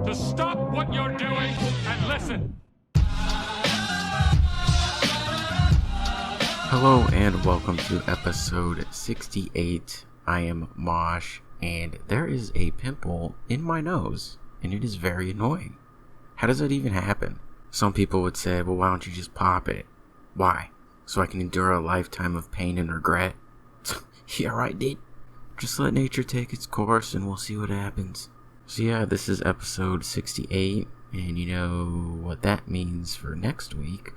to stop what you're doing and listen. Hello and welcome to episode 68. I am MOSH, and there is a pimple in my nose, and it is very annoying. How does that even happen? Some people would say, well, why don't you just pop it? Why? So I can endure a lifetime of pain and regret? Yeah, right, dude. Just let nature take its course and we'll see what happens. So yeah, this is episode 68, and you know what that means for next week.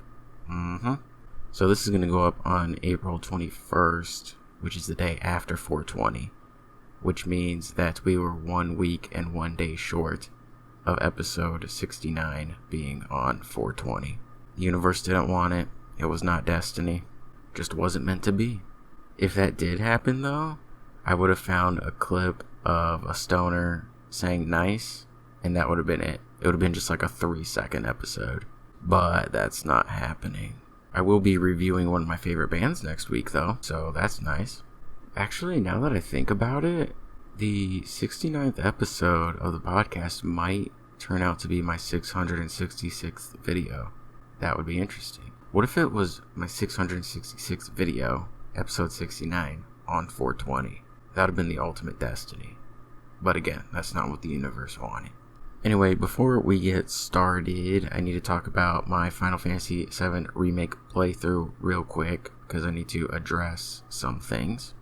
So this is going to go up on April 21st, which is the day after 420, which means that we were 1 week and 1 day short of episode 69 being on 420. The universe didn't want it. It was not destiny. Just wasn't meant to be. If that did happen though, I would have found a clip of a stoner saying nice, and that would have been it. It would have been just like a 3-second episode. But that's not happening. I will be reviewing one of my favorite bands next week though, so that's nice. Actually, now that I think about it, the 69th episode of the podcast might turn out to be my 666th video. That would be interesting. What if it was my 666th video, episode 69, on 420? That would have been the ultimate destiny. But again, that's not what the universe wanted. Anyway, before we get started, I need to talk about my Final Fantasy VII Remake playthrough real quick, because I need to address some things.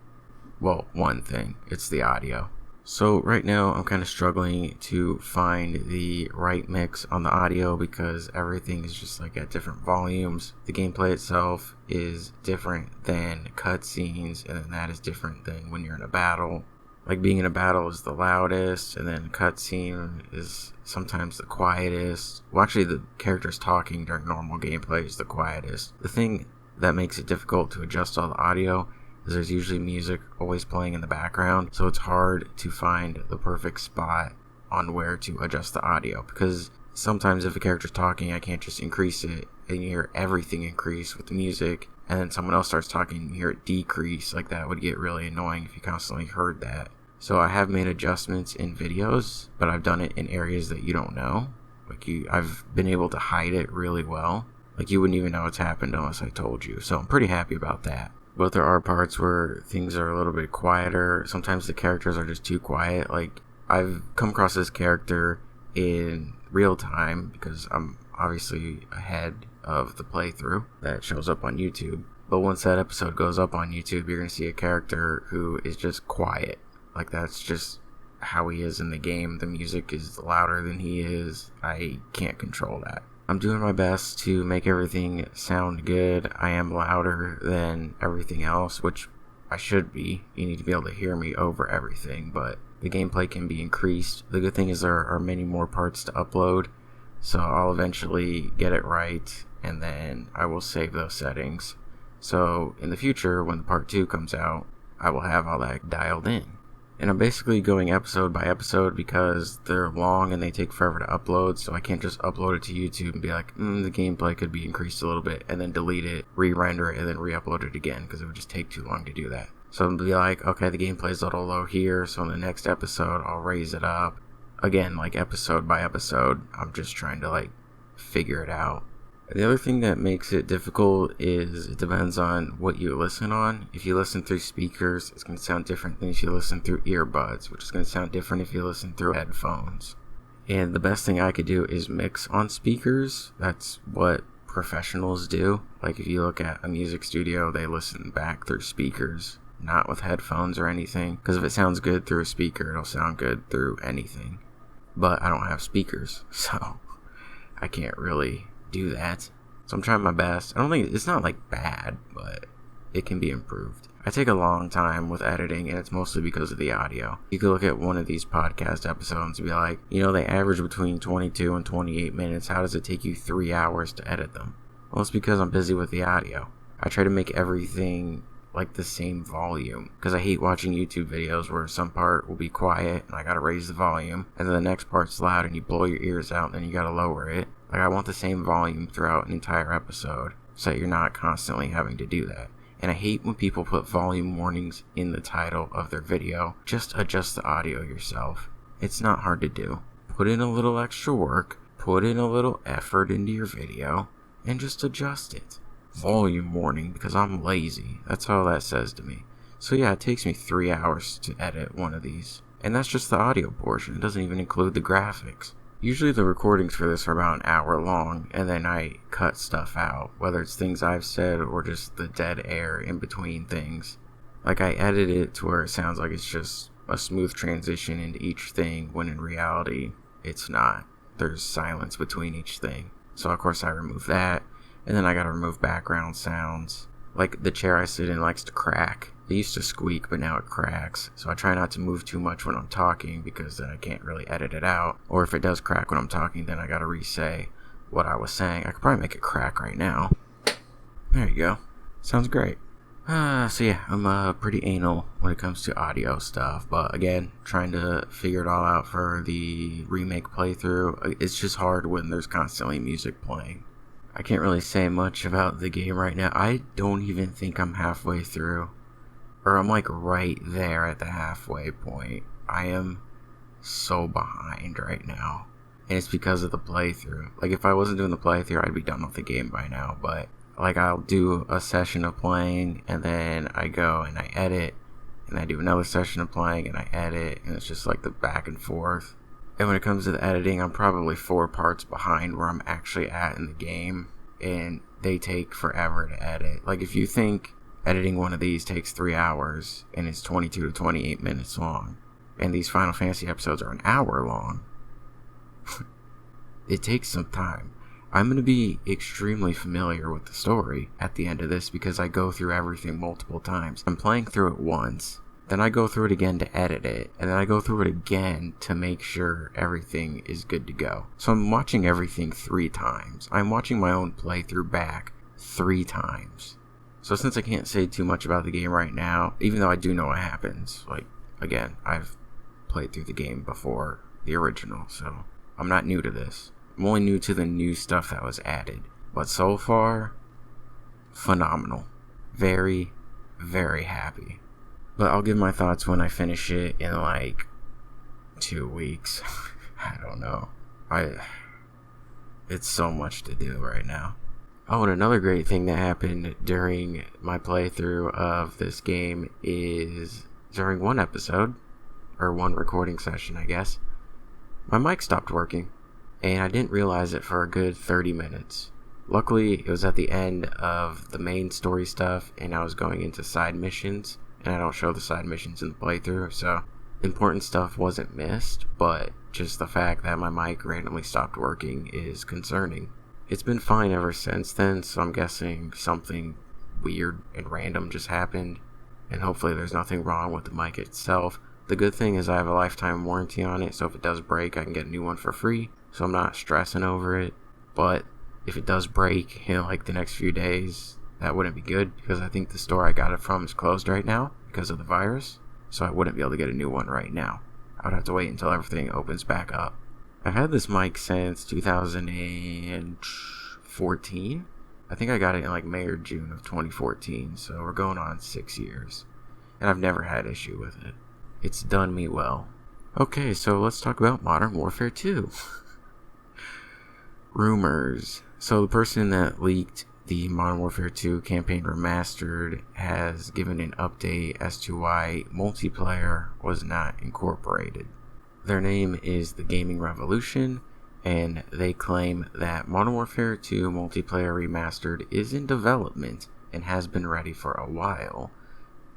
Well, one thing. It's the audio. So right now, I'm kind of struggling to find the right mix on the audio, because everything is just like at different volumes. The gameplay itself is different than cutscenes, and then that is different than when you're in a battle. Like, being in a battle is the loudest, and then cutscene is sometimes the quietest. Well, actually, the characters talking during normal gameplay is the quietest. The thing that makes it difficult to adjust all the audio is there's usually music always playing in the background, so it's hard to find the perfect spot on where to adjust the audio, because sometimes if a character's talking, I can't just increase it and you hear everything increase with the music, and then someone else starts talking and you hear it decrease. Like, that would get really annoying if you constantly heard that. So I have made adjustments in videos, but I've done it in areas that you don't know. Like, I've been able to hide it really well. Like, you wouldn't even know it's happened unless I told you. So I'm pretty happy about that. But there are parts where things are a little bit quieter. Sometimes the characters are just too quiet. Like, I've come across this character in real time, because I'm obviously ahead of the playthrough that shows up on YouTube. But once that episode goes up on YouTube, you're going to see a character who is just quiet. Like, that's just how he is in the game. The music is louder than he is. I can't control that. I'm doing my best to make everything sound good. I am louder than everything else, which I should be. You need to be able to hear me over everything, but the gameplay can be increased. The good thing is there are many more parts to upload, so I'll eventually get it right, and then I will save those settings. So in the future, when the part 2 comes out, I will have all that dialed in. And I'm basically going episode by episode because they're long and they take forever to upload, so I can't just upload it to YouTube and be like, the gameplay could be increased a little bit, and then delete it, re-render it, and then re-upload it again, because it would just take too long to do that. So I'm going to be like, okay, the gameplay's a little low here, so in the next episode, I'll raise it up. Again, like, episode by episode, I'm just trying to, like, figure it out. The other thing that makes it difficult is it depends on what you listen on. If you listen through speakers, it's going to sound different than if you listen through earbuds, which is going to sound different if you listen through headphones. And the best thing I could do is mix on speakers. That's what professionals do. Like, if you look at a music studio, they listen back through speakers, not with headphones or anything. Because if it sounds good through a speaker, it'll sound good through anything. But I don't have speakers, so I can't really do that. So I'm trying my best. I don't think it's not like bad, but it can be improved. I take a long time with editing, and it's mostly because of the audio. You could look at one of these podcast episodes and be like, they average between 22 and 28 minutes. How does it take you 3 hours to edit them? Well, it's because I'm busy with the audio. I try to make everything like the same volume, because I hate watching YouTube videos where some part will be quiet and I gotta raise the volume, and then the next part's loud and you blow your ears out and then you gotta lower it. Like, I want the same volume throughout an entire episode so that you're not constantly having to do that. And I hate when people put volume warnings in the title of their video. Just adjust the audio yourself. It's not hard to do. put in a little extra work, put in a little effort into your video, and just adjust it. Volume warning, because I'm lazy. That's all that says to me. So yeah, it takes me 3 hours to edit one of these. And that's just the audio portion. It doesn't even include the graphics. Usually the recordings for this are about an hour long, and then I cut stuff out, whether it's things I've said or just the dead air in between things. Like, I edit it to where it sounds like it's just a smooth transition into each thing, when in reality, it's not. There's silence between each thing. So of course I remove that, and then I gotta remove background sounds. Like, the chair I sit in likes to crack. It used to squeak, but now it cracks. So I try not to move too much when I'm talking, because then I can't really edit it out. Or if it does crack when I'm talking, then I gotta re-say what I was saying. I could probably make it crack right now. There you go. Sounds great. So yeah, I'm pretty anal when it comes to audio stuff. But again, trying to figure it all out for the remake playthrough. It's just hard when there's constantly music playing. I can't really say much about the game right now. I don't even think I'm halfway through. Or I'm like right there at the halfway point. I am so behind right now. And it's because of the playthrough. Like, if I wasn't doing the playthrough, I'd be done with the game by now. But, like, I'll do a session of playing, and then I go and I edit. And I do another session of playing, and I edit. And it's just like the back and forth. And when it comes to the editing, I'm probably 4 parts behind where I'm actually at in the game. And they take forever to edit. Like, if you think editing one of these takes 3 hours, and it's 22 to 28 minutes long, and these Final Fantasy episodes are an hour long, it takes some time. I'm going to be extremely familiar with the story at the end of this, because I go through everything multiple times. I'm playing through it once, then I go through it again to edit it, and then I go through it again to make sure everything is good to go. So I'm watching everything 3 times. I'm watching my own playthrough back 3 times. So since I can't say too much about the game right now, even though I do know what happens, like, again, I've played through the game before the original, so I'm not new to this. I'm only new to the new stuff that was added. But so far, phenomenal. Very, very happy. But I'll give my thoughts when I finish it in like 2 weeks. I don't know. It's so much to do right now. Oh, and another great thing that happened during my playthrough of this game is during one episode, or one recording session, I guess, my mic stopped working, and I didn't realize it for a good 30 minutes. Luckily, it was at the end of the main story stuff, and I was going into side missions, and I don't show the side missions in the playthrough, so important stuff wasn't missed, but just the fact that my mic randomly stopped working is concerning. It's been fine ever since then, so I'm guessing something weird and random just happened, and hopefully there's nothing wrong with the mic itself. The good thing is I have a lifetime warranty on it, so if it does break, I can get a new one for free, so I'm not stressing over it. But if it does break in like the next few days, that wouldn't be good, because I think the store I got it from is closed right now because of the virus, so I wouldn't be able to get a new one right now. I would have to wait until everything opens back up. I've had this mic since 2014. I think I got it in like May or June of 2014, so we're going on 6 years. And I've never had issue with it. It's done me well. Okay, so let's talk about Modern Warfare 2. Rumors. So the person that leaked the Modern Warfare 2 campaign remastered has given an update as to why multiplayer was not incorporated. Their name is The Gaming Revolution, and they claim that Modern Warfare 2 Multiplayer Remastered is in development and has been ready for a while,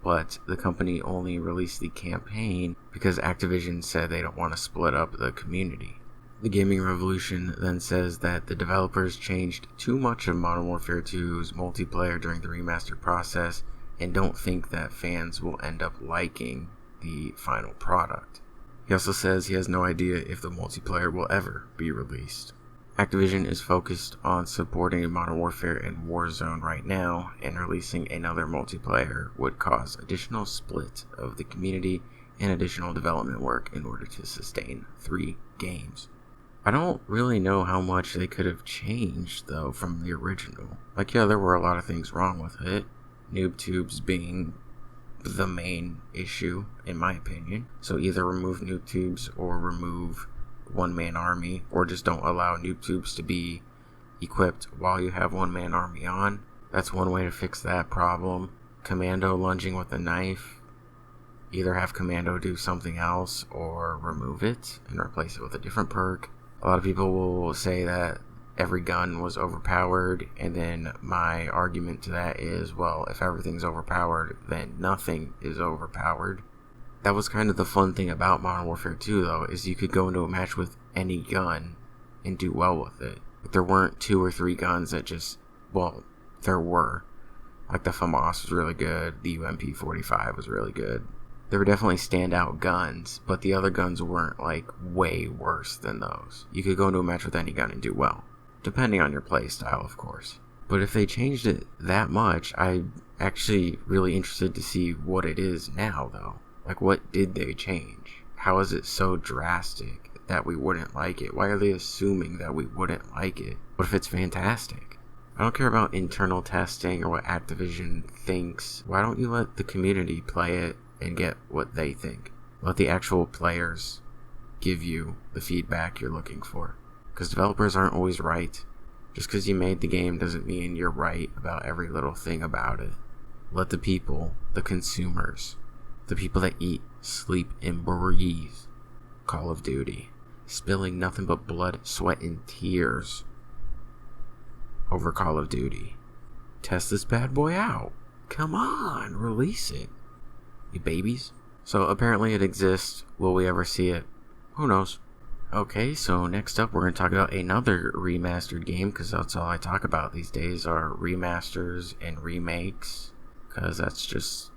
but the company only released the campaign because Activision said they don't want to split up the community. The Gaming Revolution then says that the developers changed too much of Modern Warfare 2's multiplayer during the remaster process and don't think that fans will end up liking the final product. He also says he has no idea if the multiplayer will ever be released. Activision is focused on supporting Modern Warfare and Warzone right now, and releasing another multiplayer would cause additional split of the community and additional development work in order to sustain 3 games. I don't really know how much they could have changed, though, from the original. Like, yeah, there were a lot of things wrong with it. Noob tubes being the main issue, in my opinion. So either remove noob tubes or remove one-man army, or just don't allow noob tubes to be equipped while you have one-man army on. That's one way to fix that problem. Commando lunging with a knife. Either have Commando do something else or remove it and replace it with a different perk. A lot of people will say that every gun was overpowered, and then my argument to that is, well, if everything's overpowered, then nothing is overpowered. That was kind of the fun thing about Modern Warfare 2, though, is you could go into a match with any gun and do well with it. But there weren't 2 or 3 guns that just, well, there were. Like the FAMAS was really good, the UMP-45 was really good. There were definitely standout guns, but the other guns weren't, like, way worse than those. You could go into a match with any gun and do well, depending on your playstyle, of course. But if they changed it that much, I'm actually really interested to see what it is now, though. Like, what did they change? How is it so drastic that we wouldn't like it? Why are they assuming that we wouldn't like it? What if it's fantastic? I don't care about internal testing or what Activision thinks. Why don't you let the community play it and get what they think? Let the actual players give you the feedback you're looking for. Because developers aren't always right. Just because you made the game doesn't mean you're right about every little thing about it. Let the people, the consumers, the people that eat, sleep, and breathe Call of Duty, spilling nothing but blood, sweat, and tears over Call of Duty. Test this bad boy out. Come on, release it, you babies. So apparently it exists. Will we ever see it? Who knows? Okay, so next up we're going to talk about another remastered game, because that's all I talk about these days are remasters and remakes, because that's just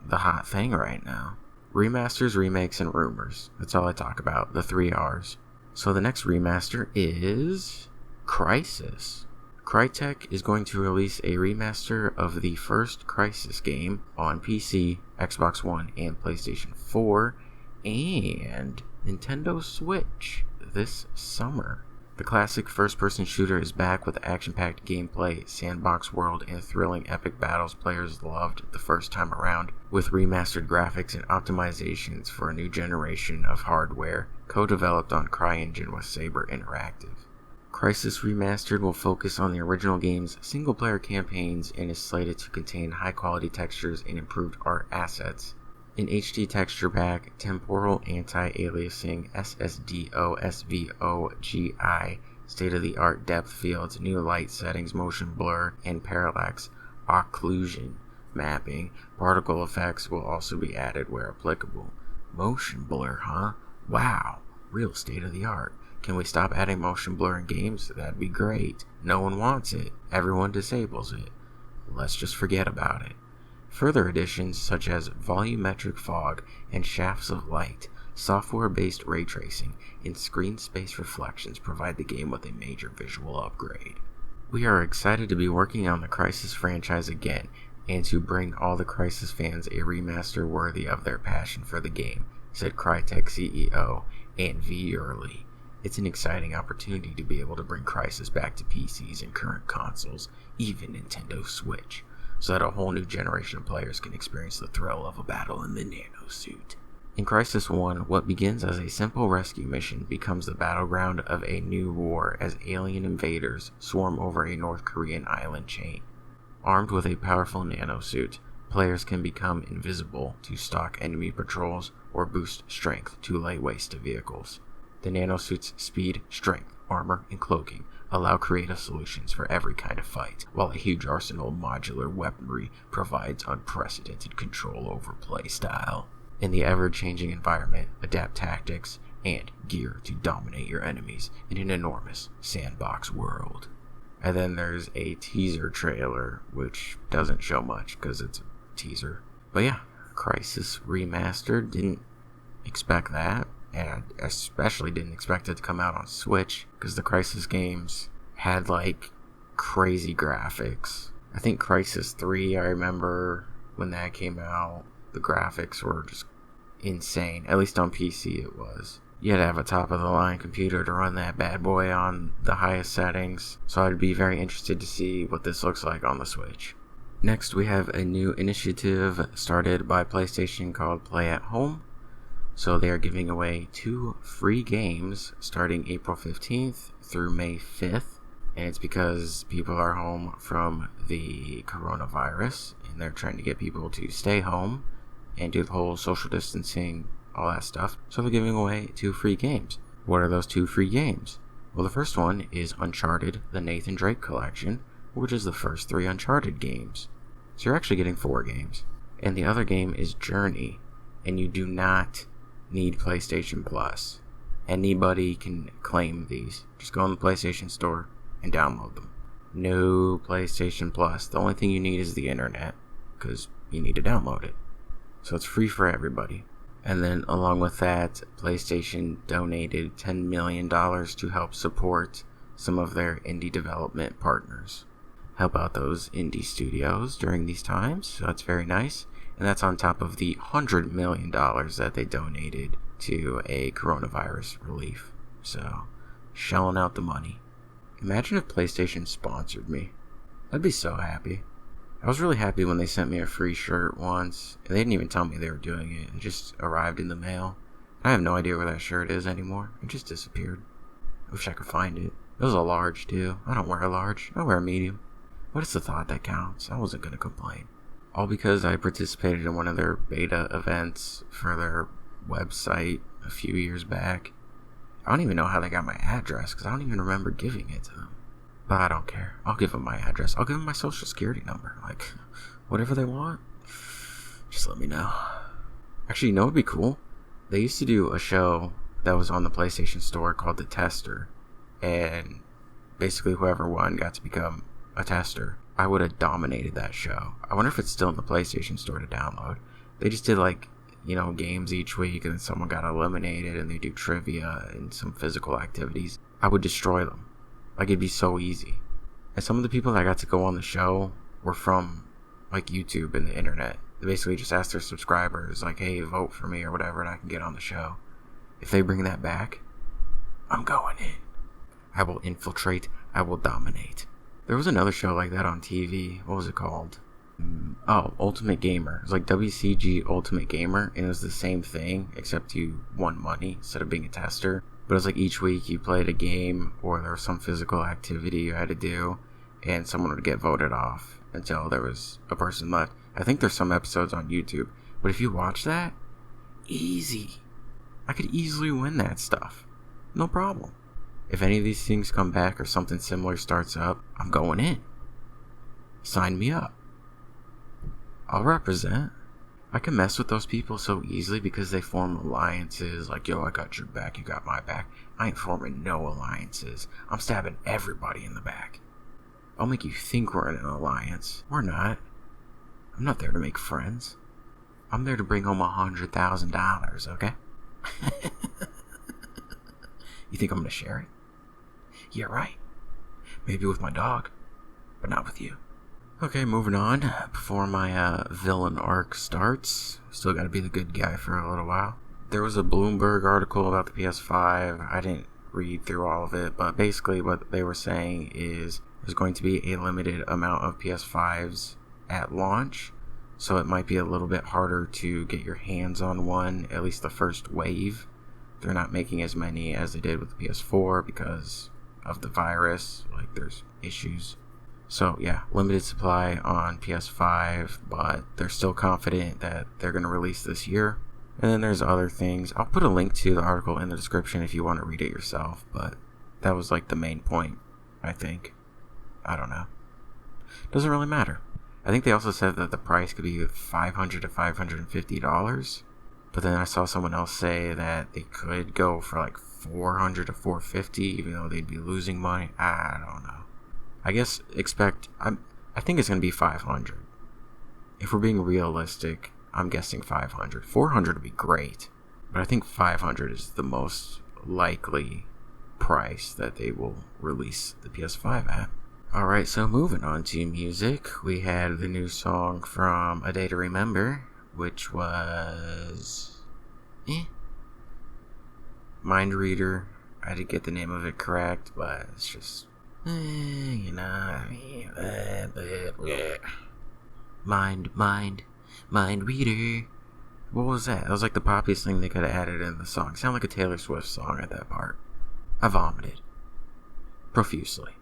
the hot thing right now. Remasters, remakes, and rumors. That's all I talk about, the 3 R's. So the next remaster is Crysis. Crytek is going to release a remaster of the first Crysis game on PC, Xbox One, and PlayStation 4, and Nintendo Switch this summer. The classic first-person shooter is back with action-packed gameplay, sandbox world, and thrilling epic battles players loved the first time around, with remastered graphics and optimizations for a new generation of hardware, co-developed on CryEngine with Saber Interactive. Crysis Remastered will focus on the original game's single-player campaigns and is slated to contain high-quality textures and improved art assets. An HD texture pack, temporal anti-aliasing, SSDO, SVOGI, state-of-the-art depth fields, new light settings, motion blur, and parallax occlusion mapping. Particle effects will also be added where applicable. Motion blur, huh? Wow, real state-of-the-art. Can we stop adding motion blur in games? That'd be great. No one wants it. Everyone disables it. Let's just forget about it. Further additions such as volumetric fog and shafts of light, software-based ray tracing, and screen space reflections provide the game with a major visual upgrade. We are excited to be working on the Crysis franchise again, and to bring all the Crysis fans a remaster worthy of their passion for the game, said Crytek CEO Ant V. Early. It's an exciting opportunity to be able to bring Crysis back to PCs and current consoles, even Nintendo Switch, so that a whole new generation of players can experience the thrill of a battle in the nanosuit. In Crysis 1, what begins as a simple rescue mission becomes the battleground of a new war as alien invaders swarm over a North Korean island chain. Armed with a powerful nanosuit, players can become invisible to stalk enemy patrols or boost strength to lay waste to vehicles. The nanosuit's speed, strength, armor, and cloaking allow creative solutions for every kind of fight, while a huge arsenal of modular weaponry provides unprecedented control over playstyle. In the ever-changing environment, adapt tactics and gear to dominate your enemies in an enormous sandbox world. And then there's a teaser trailer, which doesn't show much because it's a teaser. But yeah, Crysis Remastered, didn't expect that. And I especially didn't expect it to come out on Switch, because the Crysis games had, like, crazy graphics. I think Crysis 3, I remember when that came out, the graphics were just insane. At least on PC it was. You had to have a top-of-the-line computer to run that bad boy on the highest settings, so I'd be very interested to see what this looks like on the Switch. Next, we have a new initiative started by PlayStation called Play at Home. So they are giving away 2 free games starting April 15th through May 5th. And it's because people are home from the coronavirus and they're trying to get people to stay home and do the whole social distancing, all that stuff. So they're giving away 2 free games. What are those 2 free games? Well, the first one is Uncharted, the Nathan Drake Collection, which is the first 3 Uncharted games. So you're actually getting 4 games. And the other game is Journey, and you do not need PlayStation Plus. Anybody can claim these. Just go in the PlayStation Store and download them. No PlayStation Plus. The only thing you need is the internet, because you need to download it. So it's free for everybody. And then along with that, PlayStation donated $10 million to help support some of their indie development partners. Help out those indie studios during these times. So that's very nice. And that's on top of the $100 million that they donated to a coronavirus relief. So, shelling out the money. Imagine if PlayStation sponsored me. I'd be so happy. I was really happy when they sent me a free shirt once. And they didn't even tell me they were doing it. It just arrived in the mail. I have no idea where that shirt is anymore. It just disappeared. I wish I could find it. It was a large, too. I don't wear a large. I wear a medium. But it's the thought that counts. I wasn't going to complain. All because I participated in one of their beta events for their website a few years back. I don't even know how they got my address because I don't even remember giving it to them. But I don't care. I'll give them my address. I'll give them my social security number. Like, whatever they want, just let me know. Actually, you know what would be cool? They used to do a show that was on the PlayStation Store called The Tester. And basically whoever won got to become a tester. I would have dominated that show. I wonder if it's still in the PlayStation Store to download. They just did games each week and then someone got eliminated and they do trivia and some physical activities. I would destroy them. It'd be so easy. And some of the people that got to go on the show were from YouTube and the internet. They basically just asked their subscribers hey, vote for me or whatever and I can get on the show. If they bring that back, I'm going in. I will infiltrate. I will dominate. There was another show like that on TV. What was it called? Ultimate Gamer. It was WCG Ultimate Gamer, and it was the same thing, except you won money instead of being a tester. But it was each week you played a game, or there was some physical activity you had to do, and someone would get voted off until there was a person left. I think there's some episodes on YouTube, but if you watch that, easy. I could easily win that stuff. No problem. If any of these things come back or something similar starts up, I'm going in. Sign me up. I'll represent. I can mess with those people so easily because they form alliances yo, I got your back, you got my back. I ain't forming no alliances. I'm stabbing everybody in the back. I'll make you think we're in an alliance. We're not. I'm not there to make friends. I'm there to bring home $100,000, okay? You think I'm gonna share it? Yeah, right. Maybe with my dog, but not with you. Okay, moving on. Before my villain arc starts, still gotta be the good guy for a little while. There was a Bloomberg article about the PS5. I didn't read through all of it, but basically what they were saying is there's going to be a limited amount of PS5s at launch, so it might be a little bit harder to get your hands on one, at least the first wave. They're not making as many as they did with the PS4 because of the virus. There's issues. So yeah, limited supply on PS5, but they're still confident that they're going to release this year. And then there's other things. I'll put a link to the article in the description if you want to read it yourself, but that was the main point, I think. I don't know. Doesn't really matter. I think they also said that the price could be $500 to $550. But then I saw someone else say that they could go for $400 to $450, even though they'd be losing money. I don't know. I guess I think it's going to be $500. If we're being realistic, I'm guessing $500. $400 would be great, but I think $500 is the most likely price that they will release the PS5 at. Alright, so moving on to music, we had the new song from A Day to Remember, which was Mind Reader. I did get the name of it correct, but it's just Mind Reader, What was that? That was like the poppiest thing they could have added in the song. It sounded like a Taylor Swift song at that part. I vomited. Profusely.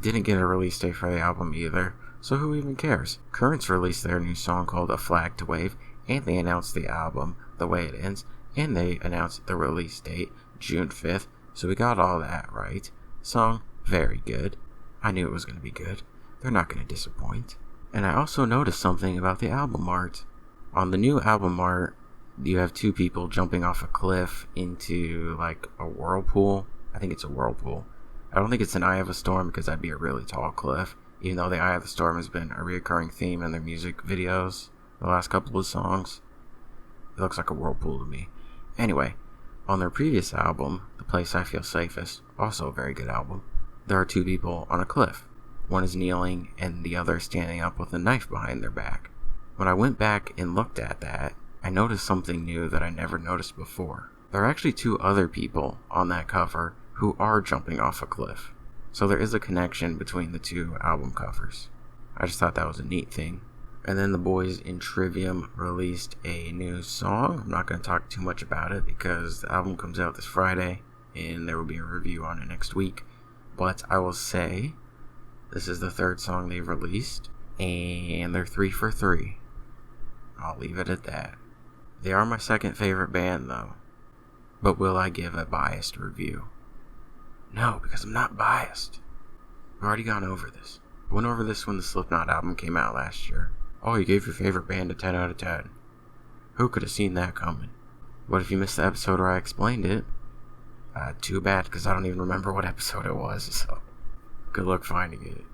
Didn't get a release date for the album either, so who even cares? Currents released their new song called A Flag to Wave, and they announced the album, The Way It Ends, and they announced the release date, June 5th, so we got all that right. Song, very good. I knew it was going to be good. They're not going to disappoint. And I also noticed something about the album art. On the new album art, you have two people jumping off a cliff into, like, a whirlpool. I think it's a whirlpool. I don't think it's an Eye of a Storm because that'd be a really tall cliff, even though the Eye of the Storm has been a recurring theme in their music videos the last couple of songs. It looks like a whirlpool to me. Anyway, on their previous album, The Place I Feel Safest, also a very good album, there are two people on a cliff. One is kneeling and the other standing up with a knife behind their back. When I went back and looked at that, I noticed something new that I never noticed before. There are actually two other people on that cover who are jumping off a cliff. So there is a connection between the two album covers. I just thought that was a neat thing. And then the boys in Trivium released a new song. I'm not going to talk too much about it because the album comes out this Friday and there will be a review on it next week. But I will say, this is the third song they've released, and they're 3 for 3. I'll leave it at that. They are my second favorite band though. But will I give a biased review? No, because I'm not biased. I've already gone over this. I went over this when the Slipknot album came out last year. Oh, you gave your favorite band a 10 out of 10. Who could have seen that coming? But if you missed the episode where I explained it, too bad, because I don't even remember what episode it was, so good luck finding it.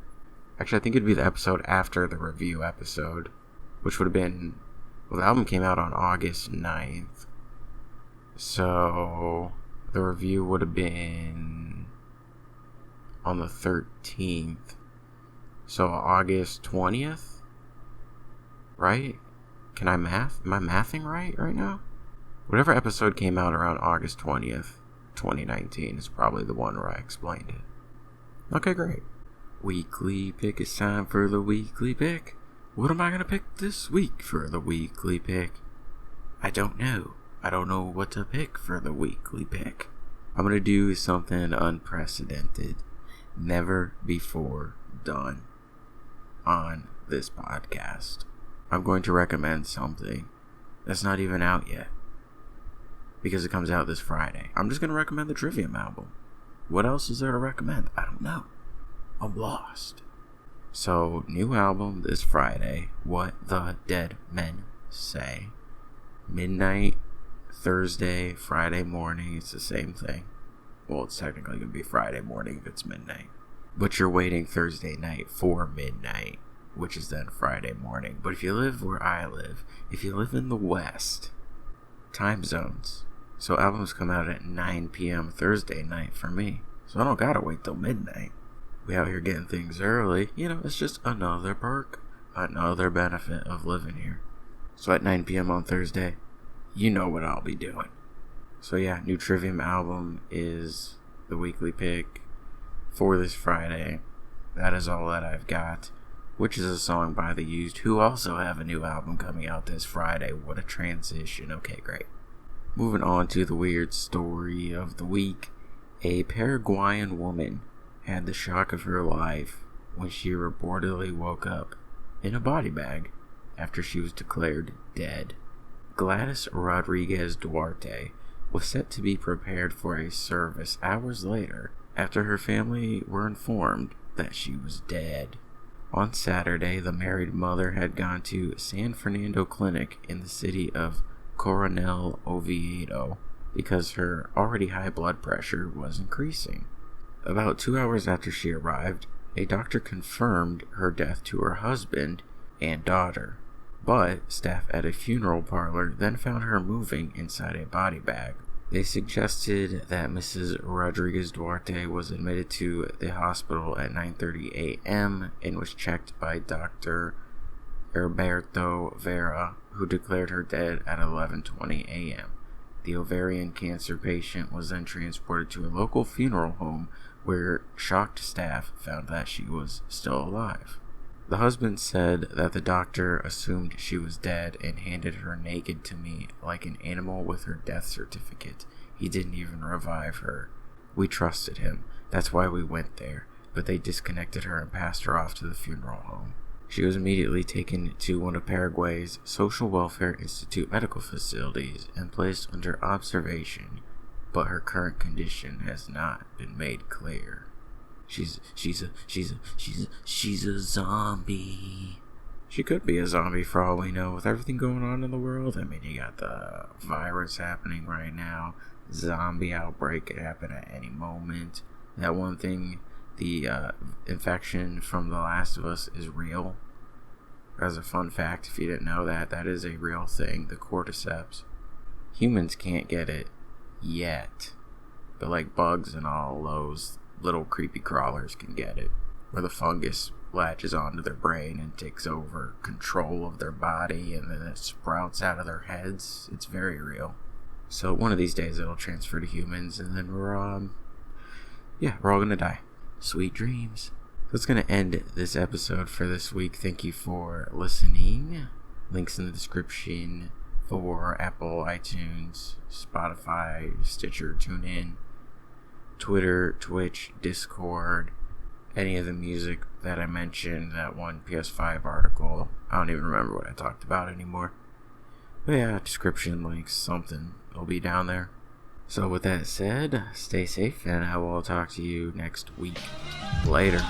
Actually, I think it'd be the episode after the review episode, which would have been, well, the album came out on August 9th. So the review would have been on the 13th. So August 20th? Right? Can I math? Am I mathing right now? Whatever episode came out around August 20th, 2019 is probably the one where I explained it. Okay, great. Weekly pick. It's time for the weekly pick. What am I going to pick this week for the weekly pick? I don't know. I don't know what to pick for the weekly pick. I'm going to do something unprecedented, never before done on this podcast. I'm going to recommend something that's not even out yet because it comes out this Friday. I'm just going to recommend the Trivium album. What else is there to recommend? I don't know. I'm lost. So, new album this Friday, What the Dead Men Say. Midnight, Thursday, Friday morning, it's the same thing. Well, it's technically going to be Friday morning if it's midnight. But you're waiting Thursday night for midnight, which is then Friday morning. But if you live where I live, if you live in the West, time zones. So albums come out at 9 p.m. Thursday night for me. So I don't gotta wait till midnight. We out here getting things early. You know, it's just another perk, another benefit of living here. So at 9 p.m. on Thursday, you know what I'll be doing. So yeah, new Trivium album is the weekly pick for this Friday. That is all that I've got, which is a song by The Used, who also have a new album coming out this Friday. What a transition. Okay, great. Moving on to the weird story of the week. A Paraguayan woman had the shock of her life when she reportedly woke up in a body bag after she was declared dead. Gladys Rodriguez Duarte was set to be prepared for a service hours later after her family were informed that she was dead. On Saturday, the married mother had gone to San Fernando Clinic in the city of Coronel Oviedo because her already high blood pressure was increasing. About 2 hours after she arrived, a doctor confirmed her death to her husband and daughter, but staff at a funeral parlor then found her moving inside a body bag. They suggested that Mrs. Rodriguez Duarte was admitted to the hospital at 9:30 a.m. and was checked by Dr. Herberto Vera, who declared her dead at 11:20 a.m. The ovarian cancer patient was then transported to a local funeral home where shocked staff found that she was still alive. The husband said that the doctor assumed she was dead and handed her naked to me like an animal with her death certificate. He didn't even revive her. We trusted him. That's why we went there, but they disconnected her and passed her off to the funeral home. She was immediately taken to one of Paraguay's Social Welfare Institute medical facilities and placed under observation, but her current condition has not been made clear. She's a zombie. She could be a zombie for all we know with everything going on in the world. I mean, you got the virus happening right now. Zombie outbreak could happen at any moment. That one thing, the infection from The Last of Us is real. As a fun fact, if you didn't know that, that is a real thing, the cordyceps. Humans can't get it yet, but like bugs and all those little creepy crawlers can get it, where the fungus latches onto their brain and takes over control of their body, and then it sprouts out of their heads. It's very real. So one of these days it'll transfer to humans, and then we're all gonna die. Sweet dreams. So that's gonna end this episode for this week. Thank you for listening. Links in the description for Apple, iTunes, Spotify, Stitcher, TuneIn, Twitter, Twitch, Discord, any of the music that I mentioned, that one PS5 article. I don't even remember what I talked about anymore. But yeah, description, links, something will be down there. So with that said, stay safe, and I will talk to you next week. Later.